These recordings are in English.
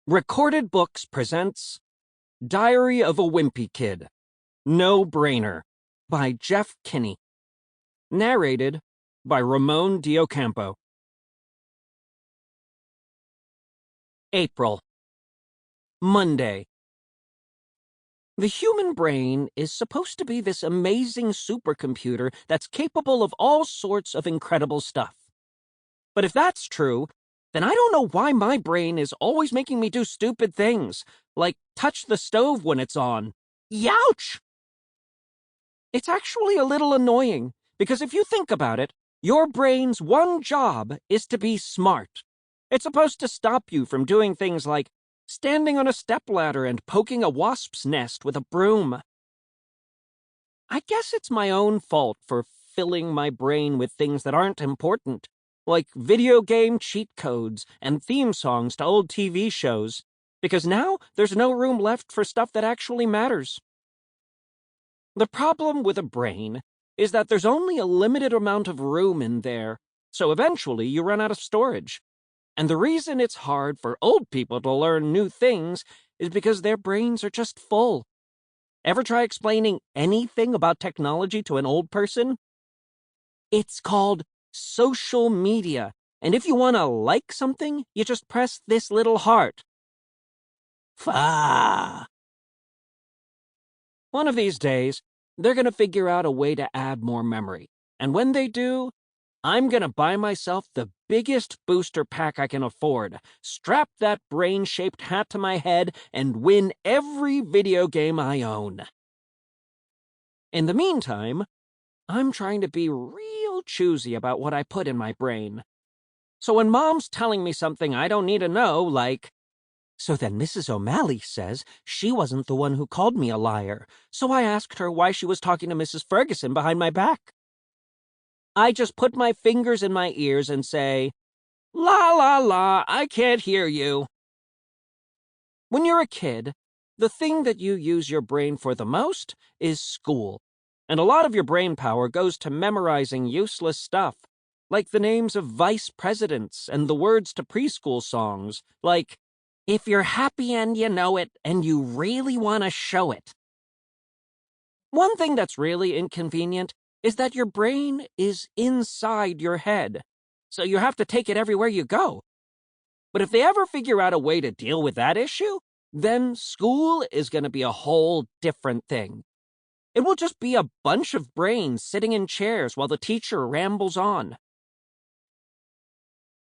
Recorded Books presents Diary of a Wimpy Kid, No Brainer, by Jeff Kinney. Narrated by Ramón de Ocampo. April. Monday. The human brain is supposed to be this amazing supercomputer that's capable of all sorts of incredible stuff. But if that's true, then I don't know why my brain is always making me do stupid things, like touch the stove when it's on. Youch! It's actually a little annoying, because if you think about it, your brain's one job is to be smart. It's supposed to stop you from doing things like standing on a stepladder and poking a wasp's nest with a broom. I guess it's my own fault for filling my brain with things that aren't important, like video game cheat codes and theme songs to old TV shows, because now there's no room left for stuff that actually matters. The problem with a brain is that there's only a limited amount of room in there, so eventually you run out of storage. And the reason it's hard for old people to learn new things is because their brains are just full. Ever try explaining anything about technology to an old person? It's called social media, and if you want to like something, you just press this little heart. One of these days, they're going to figure out a way to add more memory, and when they do, I'm going to buy myself the biggest booster pack I can afford, strap that brain-shaped hat to my head, and win every video game I own. In the meantime, I'm trying to be real choosy about what I put in my brain. So when Mom's telling me something I don't need to know, like, "So then Mrs. O'Malley says she wasn't the one who called me a liar, so I asked her why she was talking to Mrs. Ferguson behind my back," I just put my fingers in my ears and say, "La la la, I can't hear you." When you're a kid, the thing that you use your brain for the most is school. And a lot of your brain power goes to memorizing useless stuff, like the names of vice presidents and the words to preschool songs, like, "If you're happy and you know it, and you really want to show it." One thing that's really inconvenient is that your brain is inside your head, so you have to take it everywhere you go. But if they ever figure out a way to deal with that issue, then school is going to be a whole different thing. It will just be a bunch of brains sitting in chairs while the teacher rambles on.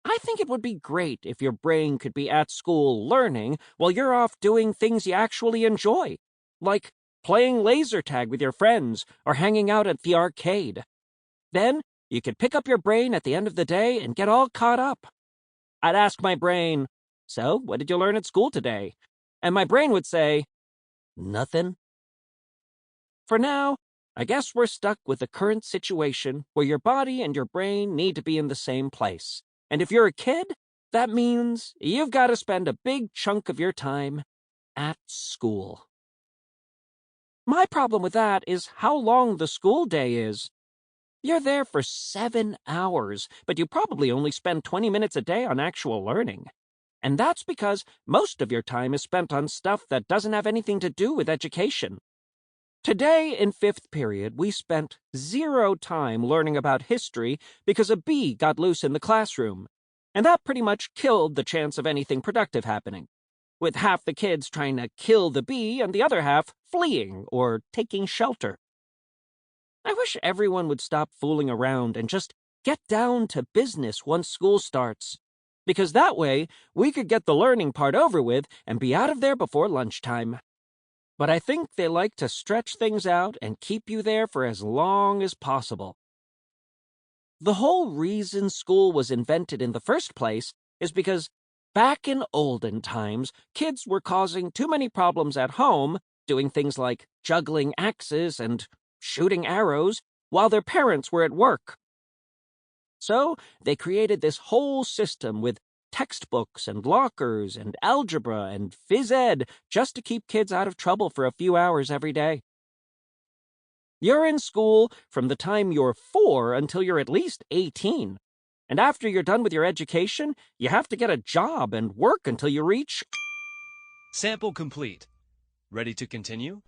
I think it would be great if your brain could be at school learning while you're off doing things you actually enjoy, like playing laser tag with your friends or hanging out at the arcade. Then you could pick up your brain at the end of the day and get all caught up. I'd ask my brain, "So, what did you learn at school today?" And my brain would say, "Nothing." For now, I guess we're stuck with the current situation where your body and your brain need to be in the same place. And if you're a kid, that means you've got to spend a big chunk of your time at school. My problem with that is how long the school day is. You're there for 7 hours, but you probably only spend 20 minutes a day on actual learning. And that's because most of your time is spent on stuff that doesn't have anything to do with education. Today, in 5th period, we spent 0 time learning about history because a bee got loose in the classroom, and that pretty much killed the chance of anything productive happening, with half the kids trying to kill the bee and the other half fleeing or taking shelter. I wish everyone would stop fooling around and just get down to business once school starts, because that way we could get the learning part over with and be out of there before lunchtime. But I think they like to stretch things out and keep you there for as long as possible. The whole reason school was invented in the first place is because back in olden times, kids were causing too many problems at home, doing things like juggling axes and shooting arrows while their parents were at work. So they created this whole system with textbooks and lockers and algebra and phys ed just to keep kids out of trouble for a few hours every day. You're in school from the time you're 4 until you're at least 18. And after you're done with your education, you have to get a job and work until you reach Sample complete. Ready to continue?